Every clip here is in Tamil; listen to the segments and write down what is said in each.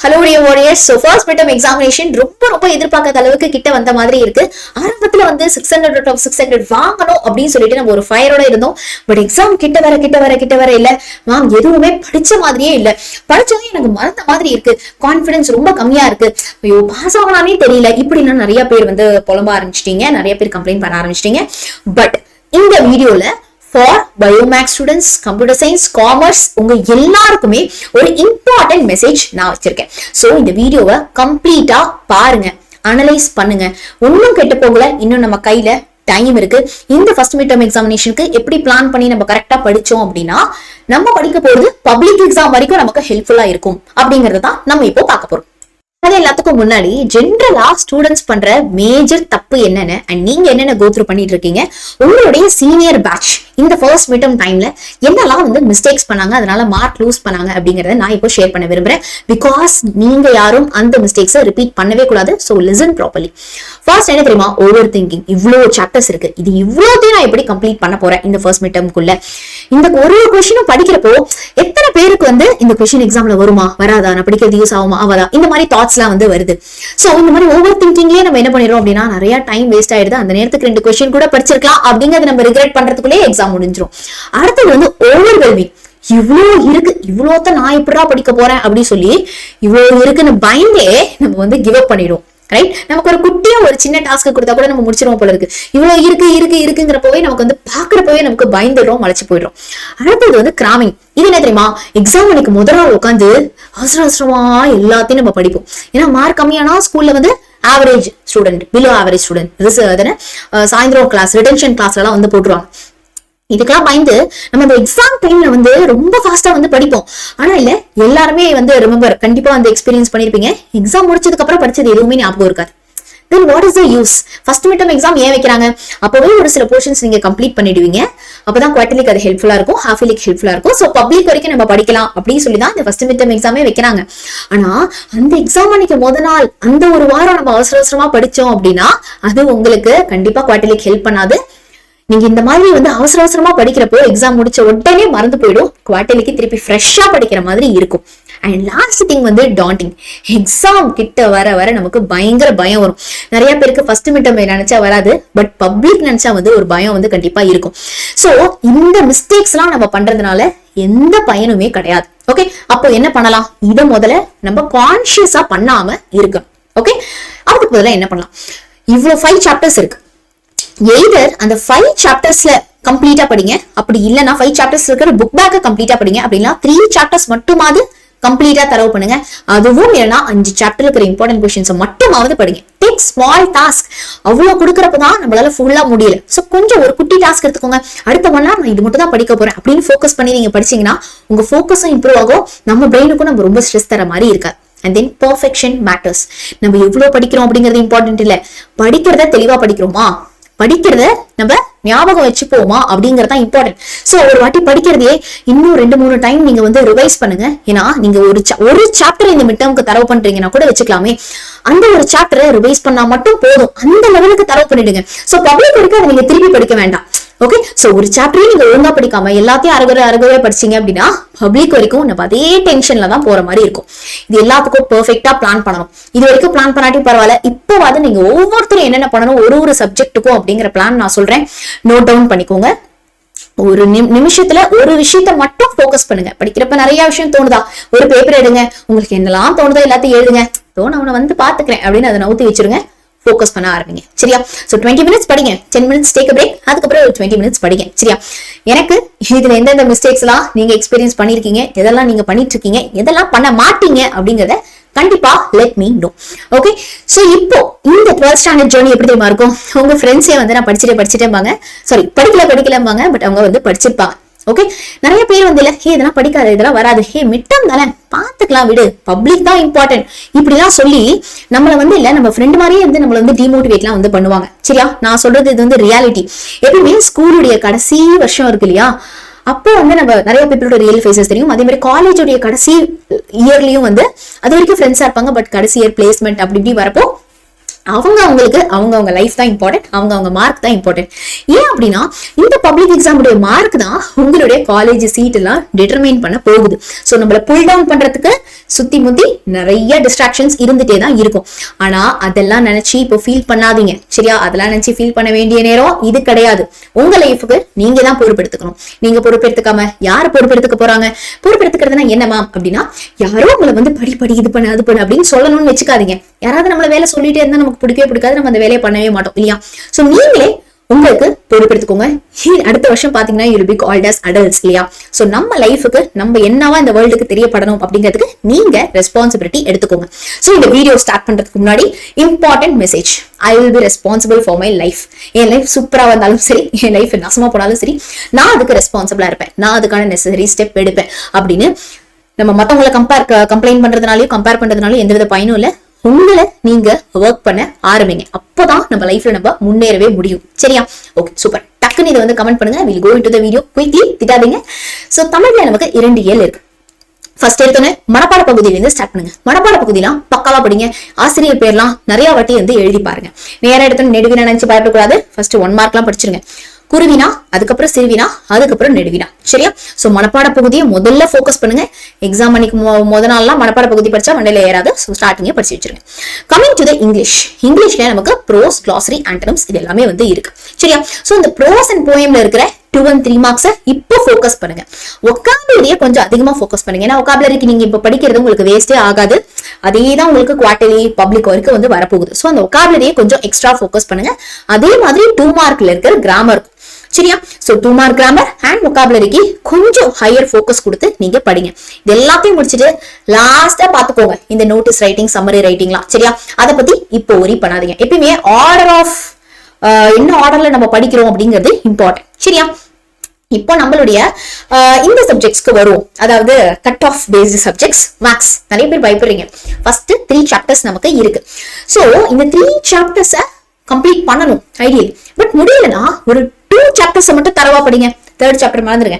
Hello dear warriors. So first midterm examination ரொம்ப எதிர்பார்க்காத அளவுக்கு கிட்ட வந்த மாதிரி இருக்கு. ஆரம்பத்துல வந்து 600 out of 600 வாங்கணும் அப்படின்னு சொல்லிட்டு நம்ம ஒரு ஃபயரோட இருந்தோம். பட் எக்ஸாம் கிட்ட வர இல்ல மேம், எதுவுமே படிச்ச மாதிரியே இல்ல. படிச்சதும் எனக்கு மறந்த மாதிரி இருக்கு. கான்பிடன்ஸ் ரொம்ப கம்மியா இருக்கு. ஐயோ பாஸ் ஆகலாமே தெரியல. இப்படின்னா நிறைய பேர் வந்து புலம்ப ஆரம்பிச்சிட்டீங்க, நிறைய பேர் கம்ப்ளைண்ட் பண்ண ஆரம்பிச்சிட்டீங்க. பட் இந்த வீடியோல for biomax students, computer science, commerce உங்க எல்லாருக்குமே ஒரு important message நான் வச்சிருக்கேன். சோ இந்த வீடியோவை கம்ப்ளீட்டா பாருங்க, அனலைஸ் பண்ணுங்க. ஒன்னும் கெட்டு போகல, இன்னும் நம்ம கையில டைம் இருக்கு. இந்த ஃபர்ஸ்ட் மிட் டர்ம் எக்ஸாமினேஷனுக்கு எப்படி பிளான் பண்ணி நம்ம கரெக்டா படிச்சோம் அப்படின்னா நம்ம படிக்க போறது பப்ளிக் எக்ஸாம் வரைக்கும் நமக்கு ஹெல்ப்ஃபுல்லா இருக்கும் அப்படிங்கறத தான் நம்ம இப்போ பார்க்க போறோம். அது எல்லாத்துக்கும் முன்னாடி ஜென்ரலா ஸ்டூடெண்ட்ஸ் பண்ற மேஜர் தப்பு என்னன்னு அண்ட் நீங்க என்னென்ன கோத்ரூ பண்ணிட்டு இருக்கீங்க, உங்களுடைய சீனியர் பேட்ச் இந்த ஃபர்ஸ்ட் மிட் டர்ம் டைம்ல என்னெல்லாம் வந்து மிஸ்டேக்ஸ் பண்ணாங்க, அதனால மார்க் லூஸ் பண்ணாங்க அப்படிங்கறத நான் இப்போ ஷேர் பண்ண விரும்புறேன். பிகாஸ் நீங்க யாரும் அந்த மிஸ்டேக்ஸை ரிப்பீட் பண்ணவே கூடாது. So listen properly. ஃபர்ஸ்ட் என்ன தெரியுமா, ஓவர் திங்கிங். இவ்வளவு சாப்டர்ஸ் இருக்கு, இது இவ்வளோத்தையும் நான் எப்படி கம்ப்ளீட் பண்ண போறேன் இந்த ஃபர்ஸ்ட் மிட் டர்ம்குள்ள. இந்த ஒரு கொஸ்டினும் படிக்கிறப்போ எத்தனை பேருக்கு வந்து இந்த கொஸ்டின் எக்ஸாம்ல வருமா வராதா, நான் படிக்கிறது யூஸ் ஆகுமா ஆகாதா, இந்த மாதிரி தாட்ஸ் எல்லாம் வந்து வருது. சோ இந்த மாதிரி ஓவர் திங்கிங்லயே நம்ம என்ன பண்ணிடுறோம் அப்படின்னா நிறைய டைம் வேஸ்ட் ஆயிடுது. அந்த நேரத்துக்கு 2 கொஸ்டின் கூட படிச்சிருக்கலாம் அப்படிங்கறது நம்ம ரிக்ரெட் பண்றதுக்குள்ளே எக்ஸாம் முடிஞ்சிரும். அடுத்தது வந்து ஓவர்வெல்மிங். இவ்வளோ இருக்கு, இவ்வளோத்த நான் எப்படா படிக்க போறேன் அப்படின்னு சொல்லி இவ்வளவு இருக்குன்னு பயந்தே நம்ம வந்து கிவ் அப் பண்ணிடுவோம். ரைட்? நமக்கு ஒரு குட்டியா ஒரு சின்ன டாஸ்க் கொடுத்தா கூட நம்ம முடிச்சிருவோம் போல இருக்கு. இவ்வளவு இருக்குங்கிறப்பவே நமக்கு வந்து பாக்குறப்பவே நமக்கு பயந்துடுறோம், மலைச்சு போயிடுறோம். அடுத்தது வந்து கிராமிங். இது என்ன தெரியுமா, எக்ஸாம் அன்னைக்கு முதல் நாள் உட்காந்து அவசரமா எல்லாத்தையும் நம்ம படிப்போம். ஏன்னா மார்க் கம்மியானா ஸ்கூல்ல வந்து average student, below average student, சாயந்தரம் கிளாஸ், ரிட்டென்ஷன் கிளாஸ்ல எல்லாம் வந்து போட்டுருவாங்க. இதுக்கெல்லாம் பயந்து நம்ம இந்த எக்ஸாம் டைம்ல வந்து ரொம்ப ஃபாஸ்டா வந்து படிப்போம். ஆனா இல்ல, எல்லாருமே வந்து ரிமெம்பர் கண்டிப்பா வந்து எக்ஸ்பீரியன்ஸ் பண்ணிருப்பீங்க, எக்ஸாம் முடிச்சதுக்கு அப்புறம் படிச்சது எதுவுமே ஞாபகம் இருக்காது. Then what is the use? First mid term exam ஏன் வைக்கிறாங்க? அப்பவே ஒரு சில போர்ஷன்ஸ் நீங்க கம்ப்ளீட் பண்ணிடுவீங்க. அப்பதான் குவார்டர்லிக்கு அது ஹெல்ப்ஃபுல்லா இருக்கும், ஹாஃப் இயர்லிக்கு ஹெல்ப்ஃபுல்லா இருக்கும். சோ பப்ளிக் வரைக்கும் நம்ம படிக்கலாம் அப்படின்னு சொல்லி தான் இந்த ஃபர்ஸ்ட் மிட் டர்ம் எக்ஸாமே வைக்கிறாங்க. ஆனா அந்த எக்ஸாம் அன்னைக்கு முதல் நாள் அந்த ஒரு வாரம் நம்ம அவசரமா படிச்சோம் அப்படின்னா அது உங்களுக்கு கண்டிப்பா குவார்டர்லிக்கு ஹெல்ப் பண்ணாது. நீங்க இந்த மாதிரி வந்து அவசரமா படிக்கிறப்போ எக்ஸாம் முடிச்ச உடனே மறந்து போயிடும், குவார்டர்லிக்கு திருப்பி ஃப்ரெஷ்ஷா படிக்கிற மாதிரி இருக்கும். அண்ட் லாஸ்ட் திங் வந்து டாண்டிங். எக்ஸாம் கிட்ட வர நமக்கு பயங்கர பயம் வரும். நிறைய பேருக்கு ஃபர்ஸ்ட் மிட் டர்ம் நினைச்சா வராது, பட் பப்ளிக் நினைச்சா வந்து ஒரு பயம் வந்து கண்டிப்பா இருக்கும். சோ இந்த மிஸ்டேக்ஸ் எல்லாம் நம்ம பண்றதுனால எந்த பயனுமே கிடையாது. ஓகே, அப்போ என்ன பண்ணலாம்? இதை முதல்ல நம்ம கான்சியஸா பண்ணாம இருக்கணும். ஓகே, அதுக்கு பதிலா என்ன பண்ணலாம்? இவ்வளவு 5 சாப்டர்ஸ் இருக்கு. எய்தர் அந்த 5 சாப்டர்ஸ்ல கம்ப்ளீட்டா படிங்க, அப்படி இல்லைன்னா 5 சாப்டர்ஸ் இருக்கிற புக் பேக்க கம்ப்ளீட்டா படிங்க, அப்படின்னா 3 சாப்டர்ஸ் மட்டுமாவது கம்ப்ளீட்டா தரவு பண்ணுங்க. அதுவும் இல்லைன்னா 5 சாப்டர்ல இருக்கிற இம்பார்ட்டன்ட் கொஸ்டின்ஸ் மட்டுமாவது படிங்க. Take small task. அவ்வளவு கொடுக்கறப்பதான் நம்மளால ஃபுல்லா முடியல. சோ கொஞ்சம் ஒரு குட்டி டாஸ்க் எடுத்துக்கோங்க. அடுத்த 1 நாள் நான் இது மட்டும் தான் படிக்க போறேன் அப்படின்னு ஃபோக்கஸ் பண்ணி நீங்க படிச்சீங்கன்னா உங்க ஃபோக்கஸும் இம்ப்ரூவ் ஆகும், நம்ம பிரெயினுக்கும் நம்ம ரொம்ப ஸ்ட்ரெஸ் தர மாதிரி இருக்காது. And then perfection matters. நம்ம எவ்வளவு படிக்கிறோம் அப்படிங்கிறது இம்பார்ட்டன்ட் இல்ல, படிக்கிறத தெளிவா படிக்கிறோமா, படிக்கிறத நம்ம ஞாபகம் வச்சுப்போமா அப்படிங்கறதா இம்பார்ட்டன்ட். சோ ஒரு வாட்டி படிக்கிறதையே இன்னும் 2-3 டைம் நீங்க வந்து ரிவைஸ் பண்ணுங்க. ஏன்னா நீங்க ஒரு சாப்டர் இந்த மிட் டர்ம்க்கு தரவு பண்றீங்கன்னா கூட வச்சுக்கலாமே, அந்த ஒரு சாப்டரை ரிவைஸ் பண்ணா மட்டும் போதும், அந்த லெவலுக்கு தரவு பண்ணிடுங்க. சோ பப்ளிக் வரைக்கும் அதை நீங்க திருப்பி படிக்க வேண்டாம். ஓகே, சோ ஒரு சாப்டரையும் நீங்க ஒழுங்கா படிக்காம எல்லாத்தையும் அறகுறையா படிச்சீங்க அப்படின்னா பப்ளிக் வரைக்கும் நம்ம அதே டென்ஷன்ல தான் போற மாதிரி இருக்கும். இது எல்லாத்துக்கும் பெர்ஃபெக்ட்டா பிளான் பண்ணணும். இது வரைக்கும் பிளான் பண்ணாட்டி பரவாயில்ல, இப்போவாது நீங்க ஒவ்வொருத்தரும் என்னென்ன பண்ணணும் ஒரு சப்ஜெக்ட்டுக்கும் அப்படிங்கிற பிளான் நான் சொல்றேன், நோட் டவுன் பண்ணிக்கோங்க. ஒரு நிமிஷத்துல ஒரு விஷயத்த மட்டும் போக்கஸ் பண்ணுங்க. படிக்கிறப்ப நிறைய விஷயம் தோணுதா, ஒரு பேப்பர் எடுங்க, உங்களுக்கு என்னெல்லாம் தோணுதோ எல்லாத்தையும் எழுதுங்க. அவனை வந்து பாத்துக்கிறேன் அப்படின்னு அதை நவுத்தி வச்சிருங்க, ஃபோக்கஸ் பண்ண ஆரம்பிங்க. சரியா? சோ 20 மினிட்ஸ் படிங்க, 10 மினிட்ஸ் டேக் அ பிரேக், அதுக்கப்புறம் ஒரு 20 மினிட்ஸ் படிங்க. சரியா? எனக்கு இதுல எந்தெந்த மிஸ்டேக்ஸ் எல்லாம் நீங்க எக்ஸ்பீரியன்ஸ் பண்ணிருக்கீங்க, எதெல்லாம் நீங்க பண்ணிட்டு இருக்கீங்க, எதெல்லாம் பண்ண மாட்டீங்க அப்படிங்கறத கண்டிப்பா let me know. Okay, so இப்போ இந்த 12th ஸ்டாண்டர்ட் ஜர்னி எப்படி தெரியுமா இருக்கும்? உங்க ஃப்ரெண்ட்ஸே வந்து நான் படிச்சிட்டேன்பாங்க, சாரி படிக்கலம்பாங்க, பட் அவங்க வந்து படிச்சிருப்பாங்க. ஓகே, நிறைய பேர் வந்து இல்ல, இதெல்லாம் படிக்காது, இதெல்லாம் வராது, மிட் டர்ம் தானே பாத்துக்கலாம் விடு, பப்ளிக் தான் இம்பார்ட்டன்ட் இப்படிலாம் சொல்லி நம்மள வந்து இல்ல நம்ம ஃப்ரெண்ட் மாதிரியே வந்து நம்மள வந்து டிமோட்டிவேட்லாம் வந்து பண்ணுவாங்க. சரியா? நான் சொல்றது இது வந்து ரியாலிட்டி. எப்பவுமே ஸ்கூலுடைய கடைசி வருஷம் இருக்கு இல்லையா, அப்போ வந்து நம்ம நிறைய பீப்புளோட ரியல் ஃபேஸஸ் தெரியும். அதே மாதிரி காலேஜோடைய கடைசி இயர்லயும் வந்து அது வரைக்கும் ஃப்ரெண்ட்ஸா இருப்பாங்க, பட் கடைசி இயர் பிளேஸ்மெண்ட் அப்படி இப்படி வரப்போ அவங்களுக்கு அவங்க லைஃப் தான் இம்பார்ட்டன்ட், அவங்க மார்க் தான் இம்பார்ட்டன்ட். ஏன் அப்படின்னா இந்த பப்ளிக் எக்ஸாமுடைய மார்க் தான் உங்களுடைய காலேஜ் சீட் எல்லாம் டிட்டர்மைன் பண்ண போகுது. ஸோ நம்மள புல் டவுன் பண்றதுக்கு சுத்தி முத்தி நிறைய டிஸ்ட்ராக்ஷன்ஸ் இருந்துட்டே தான் இருக்கும். ஆனா அதெல்லாம் நினைச்சு இப்போ ஃபீல் பண்ணாதீங்க, சரியா? அதெல்லாம் நினைச்சு ஃபீல் பண்ண வேண்டிய நேரம் இது கிடையாது. உங்க லைஃபுக்கு நீங்க தான் பொறுப்பெடுத்துக்கணும். நீங்க பொறுப்பெடுத்துக்காம யாரு பொறுப்பெடுத்துக்க போறாங்க? பொறுப்பெடுத்துக்கிறதுனா என்னமா அப்படின்னா, யாரோ உங்களை வந்து படி இது பண்ணு அது பண்ணு அப்படின்னு சொல்லணும்னு வச்சுக்காதீங்க. யாராவது நம்மள வேலை சொல்லிட்டே இருந்தா நமக்கு பிடிக்கவே பிடிக்காது, நம்ம அந்த வேலையை பண்ணவே மாட்டோம் இல்லையா? சோ நீங்களே உங்களுக்கு பொறுப்பெடுத்துக்கோங்க. அடுத்த வருஷம் பாத்தீங்கன்னா you'll be called as adults இல்லையா? சோ நம்ம லைஃபுக்கு நம்ம என்னவா இந்த வேர்ல்டுக்கு தெரியப்படணும் அப்படிங்கிறதுக்கு நீங்க ரெஸ்பான்சிபிலிட்டி எடுத்துக்கோங்க. சோ இந்த வீடியோ ஸ்டார்ட் பண்றதுக்கு முன்னாடி important message. I will be responsible for my life. N life சூப்பரா வந்தாலும் சரி, என் லைஃப் நாசமா போனாலும் சரி, நான் அதுக்கு ரெஸ்பான்சிபிளா இருப்பேன், நான் அதுக்கான நெசசரி ஸ்டெப் எடுப்பேன் அப்படின்னு நம்ம மத்தவங்களை கம்ப்ளைண்ட் பண்றதுனாலயும் கம்பேர் பண்றதுனாலும் எந்தவித பயனும் இல்ல. உங்களை நீங்க ஒர்க் பண்ண ஆரம்பிங்க, அப்பதான் நம்ம லைஃப்ல நம்ம முன்னேறவே முடியும், சரியா? Okay, super. டக்குன்னு இதை வந்து கமெண்ட் பண்ணுங்க. Will go into the video quickly, திட்டாதீங்க. சோ தமிழ்ல நமக்கு 2 இயல் இருக்கு. ஃபர்ஸ்ட் எடுத்தோன்னே மனப்பாட பகுதியிலிருந்து ஸ்டார்ட் பண்ணுங்க. மனப்பாட பகுதியெல்லாம் பக்காவா படிங்க. ஆசிரியர் பேர்லாம் நிறைய வாட்டி வந்து எழுதி பாருங்க. நேரம் எடுத்தோன்னு நெடுவினா நினைச்சு பயப்படக்கூடாது. ஃபர்ஸ்ட் 1 மார்க்லாம் படிச்சிருங்க. குருவினா, அதுக்கப்புறம் சிறுவினா, அதுக்கப்புறம் நெடுவினா, சரியா? சோ மனப்பாட பகுதியை முதல்ல போக்கஸ் பண்ணுங்க. எக்ஸாம் அன்னைக்கு முத நாள்லாம் மனப்பாட பகுதி படிச்சா மண்டையில ஏறாது. சோ ஸ்டார்டிங்கே படிச்சு வச்சிருங்க. Coming to the English. இங்கிலீஷ்ல நமக்கு ப்ரோஸ், கிளாசரி, ஆண்டனம்ஸ் இது எல்லாமே வந்து இருக்கு, சரியா? சோ இந்த ப்ரோஸ் அண்ட் போயம்ல இருக்கிற 2 and 3 மார்க்ஸ் இப்போ போக்கஸ் பண்ணுங்க. ஒகாபுலரியை கொஞ்சம் அதிகமா போக்கஸ் பண்ணுங்க. ஏன்னா ஒகாபுலரிக்கு நீங்க இப்ப படிக்கிறது உங்களுக்கு வேஸ்டே ஆகாது. அதேதான் உங்களுக்கு குவார்டர்லி பப்ளிக் வரைக்கும் வந்து வரப்போகுது. சோ அந்த ஒகாபுலரியை கொஞ்சம் எக்ஸ்ட்ரா போக்கஸ் பண்ணுங்க. அதே மாதிரி 2 மார்க்ல இருக்கிற கிராமர், சரியா? சோ 2 மார்க் கிராமர் அண்ட் வொகாபுலரிக்கு கொஞ்சம் ஹையர் ஃபோக்கஸ் கொடுத்து நீங்க படிங்க. இது எல்லாத்தையும் முடிச்சிட்டு லாஸ்டா பாத்துக்கோங்க இந்த நோட்டீஸ் ரைட்டிங், சம்மரி ரைட்டிங்லாம், சரியா? அத பத்தி இப்போ ஒரி பண்ணாதீங்க. எப்பயுமே ஆர்டர் ஆஃப் என்ன ஆர்டர்ல நம்ம படிக்கிறோம் அப்படிங்கிறது இம்பார்ட்டன்ட், சரியா? இப்போ நம்மளுடைய இந்த சப்ஜெக்ட்ஸ்க்கு வரும், அதாவது cut off based subjects maths. நிறைய பேர் பயப்படுறீங்க. ஃபர்ஸ்ட் 3 சாப்டர்ஸ் நமக்கு இருக்கு. சோ இந்த 3 சாப்டர்ஸ கம்ப்ளீட் பண்ணணும் ஐடியல். பட் முடியலன்னா ஒரு 2 சாப்டர்ஸ் மட்டும் தரவா படிங்க. 3rd சாப்டர் மறந்துடுங்க.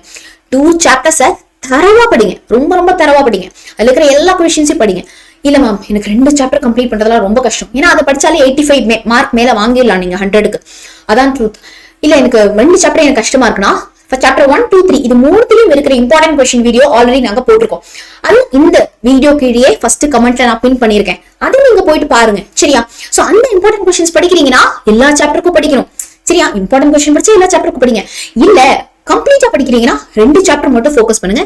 2 சாப்டர்ஸ தரவா படிங்க, ரொம்ப ரொம்ப தரவா படிங்க. அதுல இருக்கிற எல்லா கொஸ்டின்ஸையும் படிங்க. இல்ல மேம் எனக்கு 2 சாப்டர் கம்ப்ளீட் பண்றதுலாம் ரொம்ப கஷ்டம், ஏன்னா அதை படிச்சாலே 85 மார்க் மேல வாங்கிடலாம் நீங்க 100க்கு. அதான் ட்ரூத். இல்ல எனக்கு 2 சாப்டர் எனக்கு கஷ்டமா இருக்குன்னா சாப்டர் 1, 2, 3 இது 3த்திலயும் இருக்கிற இம்பார்ட்டன்ட் கொஸ்டின் வீடியோ ஆல்ரெடி நாங்க போட்டிருக்கோம். அது இந்த வீடியோ கீழே ஃபர்ஸ்ட் கமெண்ட்ல நான் பின் பண்ணிருக்கேன். அதை நீங்க போயிட்டு பாருங்க, சரியா? சோ அந்த இம்பார்ட்டன்ட் கொஸ்டின்ஸ் படிக்கிறீங்கன்னா எல்லா சாப்டருக்கும் படிக்கணும், சரியா? இம்பார்ட்டன்ட் கொஸ்டின் படிச்சு எல்லா சாப்டருக்கும் படிங்க. இல்ல கம்ப்ளீட்டா படிக்கிறீங்கன்னா 2 சாப்டர் மட்டும் ஃபோக்கஸ் பண்ணுங்க.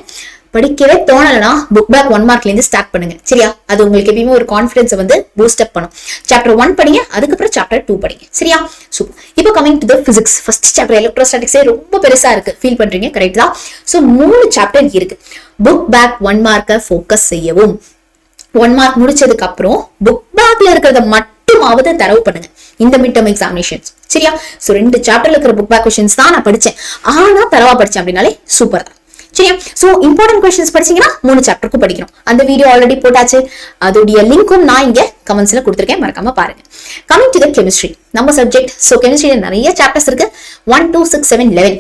படிக்கவே தோணலனா புக் பேக் 1 மார்க்ல இருந்து ஸ்டார்ட் பண்ணுங்க, சரியா? அது உங்களுக்கு எப்பயுமே ஒரு கான்ஃபிடன்ஸ் வந்து பூஸ்ட் அப் பண்ணும். சாப்டர் 1 படிங்க, அதுக்கப்புறம் சாப்டர் 2 படிங்க, சரியா? சூப்பர். இப்போ coming to the physics. First chapter எலக்ட்ரோஸ்டாட்டிக்ஸே ரொம்ப பெருசா இருக்கு, ஃபீல் பண்றீங்க, கரெக்ட் தான்? சோ 3 சாப்டர் இருக்கு. புக் பேக் 1 மார்க்க ஃபோக்கஸ் செய்யவும். 1 மார்க் முடிச்சதுக்கு அப்புறம் புக் பேக்ல இருக்கிறத மட்டுமாவது தரவு பண்ணுங்க இந்த மிட் டர்ம் எக்ஸாமினேஷன்ஸ், சரியா? சோ 2 சாப்டர்ல இருக்கிற புக் பேக் கொஸ்டின்ஸ் தான் நான் படிச்சேன், ஆனா தரவா படிச்சேன் அப்படின்னாலே சூப்பர் தான், சரியா? சோ இம்பார்ட்டன்ட் கொஸ்டின்ஸ் படிச்சீங்கன்னா 3 சாப்டருக்கு படிக்கணும். அந்த வீடியோ ஆல்ரெடி போட்டாச்சு, அதோடைய லிங்க்கும் நான் இங்க கமெண்ட்ஸ்ல கொடுத்திருக்கேன், மறக்காம பாருங்க. கமிங் டு தி கெமிஸ்ட்ரி, நம்ம சப்ஜெக்ட். சோ கெமிஸ்ட்ரியில நிறைய சாப்டர்ஸ் இருக்கு, 1, 2, 6, 7, 11.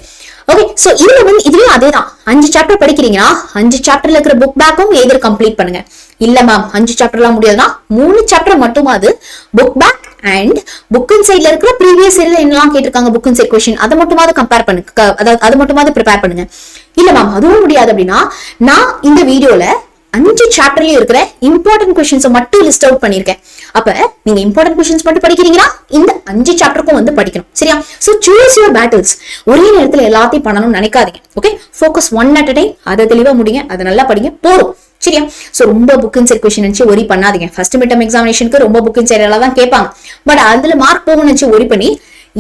ஓகே, சோ இதுலயும் அதேதான். 5 சாப்டர் படிக்கிறீங்கன்னா 5 சாப்டர்ல இருக்கிற புக் பேக்கும் எதிர் கம்ப்ளீட் பண்ணுங்க. இல்ல மேம் 5 சாப்டர்லாம் முடியாதுன்னா 3 சாப்டர் மட்டுமாவது book back and book in சைட்ல இருக்கிற ப்ரீவியஸ் இயர்ல என்னெல்லாம் கேட்டிருக்காங்க புக் இன் சைட் கொஸ்டின் அதை மட்டுமாவது கம்பேர் பண்ணுங்க, அதாவது அதை மட்டுமாவது ப்ரிப்பேர் பண்ணுங்க. இல்ல மேம் அதுவும் முடியாது அப்படின்னா நான் இந்த வீடியோல 5 சாப்டர்லயும் இருக்கிற இம்பார்ட்டன்ட் கொஸ்டின்ஸ் மட்டும் லிஸ்ட் அவுட் பண்ணிருக்கேன். அப்ப நீங்க இம்பார்ட்டன்ட் கொஸ்டின்ஸ் மட்டும் படிக்கிறீங்கன்னா இந்த 5 சாப்டருக்கும் வந்து படிக்கணும், சரியா? So choose your battles. ஒரே நேரத்துல எல்லாத்தையும் பண்ணணும்னு நினைக்காதீங்க. Okay, focus 1 at a time. அதை தெளிவா முடிங்க, அதை நல்லா படிங்க, போதும், சரியா? சோ ரொம்ப புக் இன் சைட் கொஸ்டின் நினைச்சு ஒரி பண்ணாதீங்க. ஃபர்ஸ்ட் மிட் டர்ம் எக்ஸாமினேஷனுக்கு ரொம்ப புக் இன் சைட் எல்லாம் தான் கேட்பாங்க. பட் அதுல மார்க் போகணும்னு நினைச்சு ஒரி பண்ணி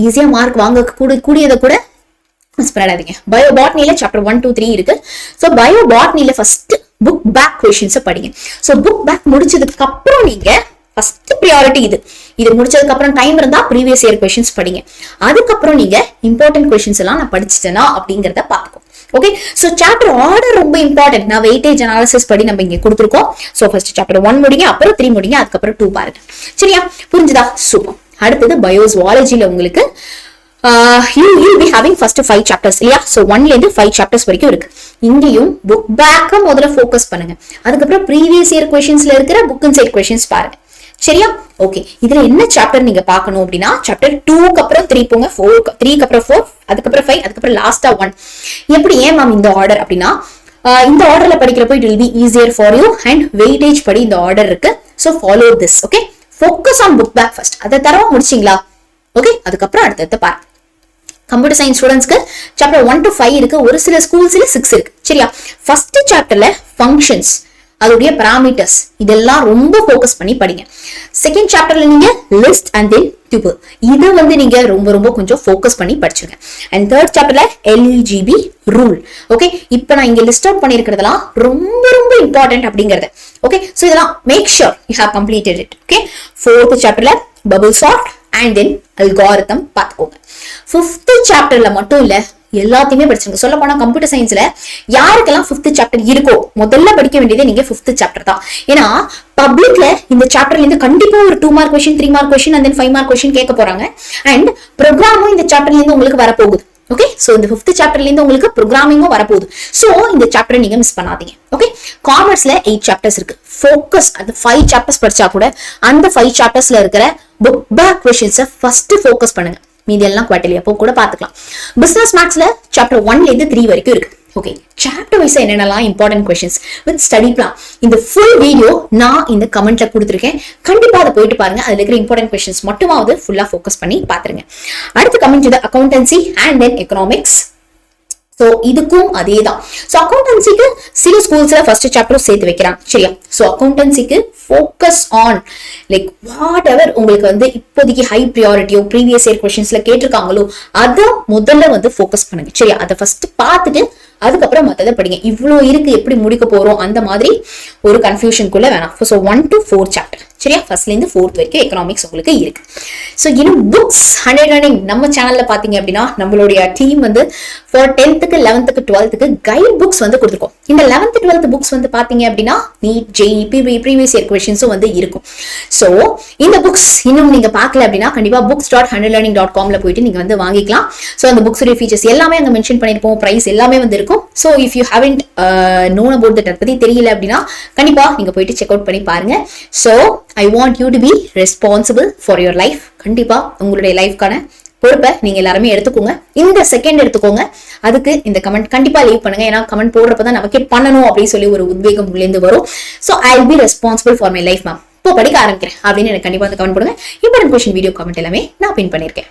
ஈஸியா மார்க் வாங்க கூடியதை கூட ஸ்ப்ரெடாதீங்க. பயோ பாட்னில சாப்டர் 1, 2, 3 இருக்கு. சோ பயோ பாட்னில ஃபர்ஸ்ட் புக் பேக் கொஸ்டின்ஸ் படிங்க. சோ புக் பேக் முடிச்சதுக்கு அப்புறம் நீங்க ஃபர்ஸ்ட் பிரியாரிட்டி இது முடிச்சதுக்கு அப்புறம் டைம் இருந்தா ப்ரீவியஸ் இயர் கொஸ்டின்ஸ் படிங்க. அதுக்கப்புறம் நீங்க இம்பார்ட்டன்ட் கொஸ்டின்ஸ் எல்லாம் நான் படிச்சுட்டேனா அப்படிங்கறத பாத்துக்கோ. ஓகே, சோ சாப்டர் ஆர்டர் ரொம்ப இம்பார்ட்டன்ட். நான் வெயிட்டேஜ் அனாலிசிஸ் படி நம்ம இங்க கொடுத்துருக்கோம். சோ ஃபர்ஸ்ட் சாப்டர் 1 முடிங்க, அப்புறம் 3 முடிங்க, அதுக்கப்புறம் 2 பாருங்க, சரியா? புரிஞ்சுதா? சூப்பர். அடுத்தது பயோசுவாலஜில உங்களுக்கு you'll be having first 5 chapters இல்லையா? சோ 1ல இருந்து 5 chapters வரைக்கும் இருக்கு. இங்கேயும் புக் பேக்க முதல்ல ஃபோக்கஸ் பண்ணுங்க. அதுக்கப்புறம் ப்ரீவியஸ் இயர் கொஸ்டின்ஸ்ல இருக்கிற புக் இன் சைட் கொஸ்டின்ஸ் பாருங்க, சரியா? ஓகே, இதுல என்ன சாப்டர் நீங்க பார்க்கணும் அப்படின்னா சாப்டர் 2க்கு அப்புறம் 3 போங்க, 3க்கு அப்புறம் 4, அதுக்கப்புறம் 5, அதுக்கப்புறம் லாஸ்டா 1. எப்படி ஏன் மேம் இந்த ஆர்டர் அப்படின்னா இந்த ஆர்டர்ல படிக்கிறப்போ it will be easier for you and weightage படி இந்த ஆர்டர் இருக்கு. So follow this. Okay, focus on book back first. அதை தரவா முடிச்சிங்களா? ஓகே, அதுக்கப்புறம் அடுத்தது பாருங்க. கம்ப்யூட்டர் சயின்ஸ் ஸ்டூடெண்ட்ஸ்க்கு சாப்டர் 1 to 5 இருக்கு. ஒரு சில ஸ்கூல்ஸ்ல 6 இருக்கு. சரியா? ஃபர்ஸ்ட் சாப்டர்ல ஃபங்க்ஷன்ஸ், அதோடைய பாராமீட்டர்ஸ் இதெல்லாம் ரொம்ப ஃபோக்கஸ் பண்ணி படிங்க. செகண்ட் சாப்டர்ல நீங்க லிஸ்ட் அண்ட் தென் டியூபிள், இது வந்து நீங்க ரொம்ப ரொம்ப கொஞ்சம் ஃபோக்கஸ் பண்ணி படிச்சுங்க. அண்ட் தேர்ட் சாப்டர்ல LGB ரூல். ஓகே, இப்போ நான் இங்க லிஸ்ட் அவுட் பண்ணிருக்கிறதெல்லாம் ரொம்ப ரொம்ப இம்பார்ட்டன்ட் அப்படிங்கிறது. ஓகே, சோ இதெல்லாம் make sure you have completed it. Okay, fourth சாப்டர்ல bubble chart and then algorithm பார்த்துக்கோங்க. ஃபிஃப்த் சாப்டர்ல மட்டும் இல்ல, எல்லாத்தையுமே படிச்சுங்க. சொல்ல போனா கம்ப்யூட்டர் சயின்ஸ்ல யாருக்கெல்லாம் 5th சாப்டர் இருக்கோ முதல்ல படிக்க வேண்டியது நீங்க 5th சாப்டர் தான். ஏன்னா பப்ளிக்ல இந்த சாப்டர்ல இருந்து கண்டிப்பா ஒரு 2 mark question, 3 mark question and then 5 mark question கேட்க போறாங்க. அண்ட் ப்ரோக்ராமும் இந்த சாப்டர்ல இருந்து உங்களுக்கு வரப்போகுது. ஓகே, சோ இந்த 5th சாப்டர்ல இருந்து உங்களுக்கு ப்ரோக்ராமிங்கும் வரப்போகுது. சோ இந்த சாப்டரை நீங்க மிஸ் பண்ணாதீங்க. ஓகே, காமர்ஸ்ல 8 சாப்டர்ஸ் இருக்கு. ஃபோக்கஸ் அந்த 5 சாப்டர்ஸ் படிச்சா கூட அந்த 5 சாப்டர்ஸ்ல இருக்கிற புக் பேக் கொஸ்டின்ஸை ஃபர்ஸ்ட் ஃபோக்கஸ் பண்ணுங்க. மீதி எல்லாம் குவார்டர்லி அப்போ கூட பாத்துக்கலாம். பிசினஸ் மேக்ஸ்ல சாப்டர் 1ல இருந்து 3 வரைக்கும் இருக்கு. ஓகே, சாப்டர் வைஸ் என்னென்னலாம் important questions with study plan, இந்த ஃபுல் வீடியோ நான் இந்த கமெண்ட்ல கொடுத்துருக்கேன். கண்டிப்பா அதை போயிட்டு பாருங்க. அதுல இருக்கிற இம்பார்ட்டன்ட் கொஸ்டின்ஸ் மட்டுமாவது ஃபுல்லா ஃபோக்கஸ் பண்ணி பாத்துருங்க. அடுத்து coming to the accountancy and then economics. So இதுக்கும் அதேதான். சோ அக்கவுண்டன்சிக்கு சில ஸ்கூல்ஸ்ல ஃபர்ஸ்ட் சாப்டர் சேர்த்து வைக்கிறாங்க. சரியா? சோ அக்கவுண்டன்சிக்கு focus on like whatever உங்களுக்கு வந்து இப்போதைக்கு ஹை ப்ரியாரிட்டியோ ப்ரீவியஸ் இயர் கொஸ்டின்ஸ்ல கேட்டிருக்காங்களோ அதை முதல்ல வந்து ஃபோக்கஸ் பண்ணுங்க. சரியா? அதை ஃபர்ஸ்ட் பார்த்துட்டு அதுக்கப்புறம் மத்ததை படிங்க. இவ்வளோ இருக்கு, எப்படி முடிக்க போறோம் அந்த மாதிரி ஒரு கன்ஃபியூஷனுக்குள்ள வேணாம். So 1 to 4 chapter. சரியா? ஃபர்ஸ்ட்ல இருந்து 4th வரைக்கும் எக்கனாமிக்ஸ் உங்களுக்கு இருக்கு. ஸோ இன்னும் புக்ஸ் 100 ரன்னிங் நம்ம சேனல்ல பாத்தீங்க அப்படின்னா நம்மளுடைய டீம் வந்து for 10th 11th 12th guide books வந்து கொடுத்துருக்கோம். இந்த 11th 12th புக்ஸ் வந்து பாத்தீங்க அப்படின்னா நீட், JEE, ப்ரீவியஸ் இயர் கொஸ்டின்ஸும் வந்து இருக்கும். ஸோ இந்த புக்ஸ் இன்னும் நீங்க பார்க்கல அப்படின்னா கண்டிப்பா books.100learning.comல போயிட்டு நீங்க வந்து வாங்கிக்கலாம். ஸோ அந்த புக்ஸுடைய ஃபீச்சர்ஸ் எல்லாமே அங்க மென்ஷன் பண்ணிருப்போம், பிரைஸ் எல்லாமே வந்து இருக்கும். So if you haven't known about that பத்தி தெரியல அப்படின்னா கண்டிப்பா நீங்க போயிட்டு செக் அவுட் பண்ணி பாருங்க. So I want you to be responsible for your life. கண்டிப்பா உங்களுடைய லைஃப்கான பொறுப்பை நீங்க எல்லாருமே எடுத்துக்கோங்க. இந்த செகண்ட் எடுத்துக்கோங்க. அதுக்கு இந்த கமெண்ட் கண்டிப்பா லீவ் பண்ணுங்க. ஏன்னா கமெண்ட் போடுறப்பதான் நமக்கே பண்ணணும் அப்படின்னு சொல்லி ஒரு உத்வேகம் உள்ளேந்து வரும். So I'll be responsible for my life, ma'am. இப்போ படிக்க ஆரம்பிக்கிறேன் அப்படின்னு எனக்கு கண்டிப்பா வந்து கமெண்ட் போடுங்க. இம்பார்ட்டன்ட் கொஸ்டின் வீடியோ கமெண்ட் எல்லாமே நான் பின் பண்ணிருக்கேன்.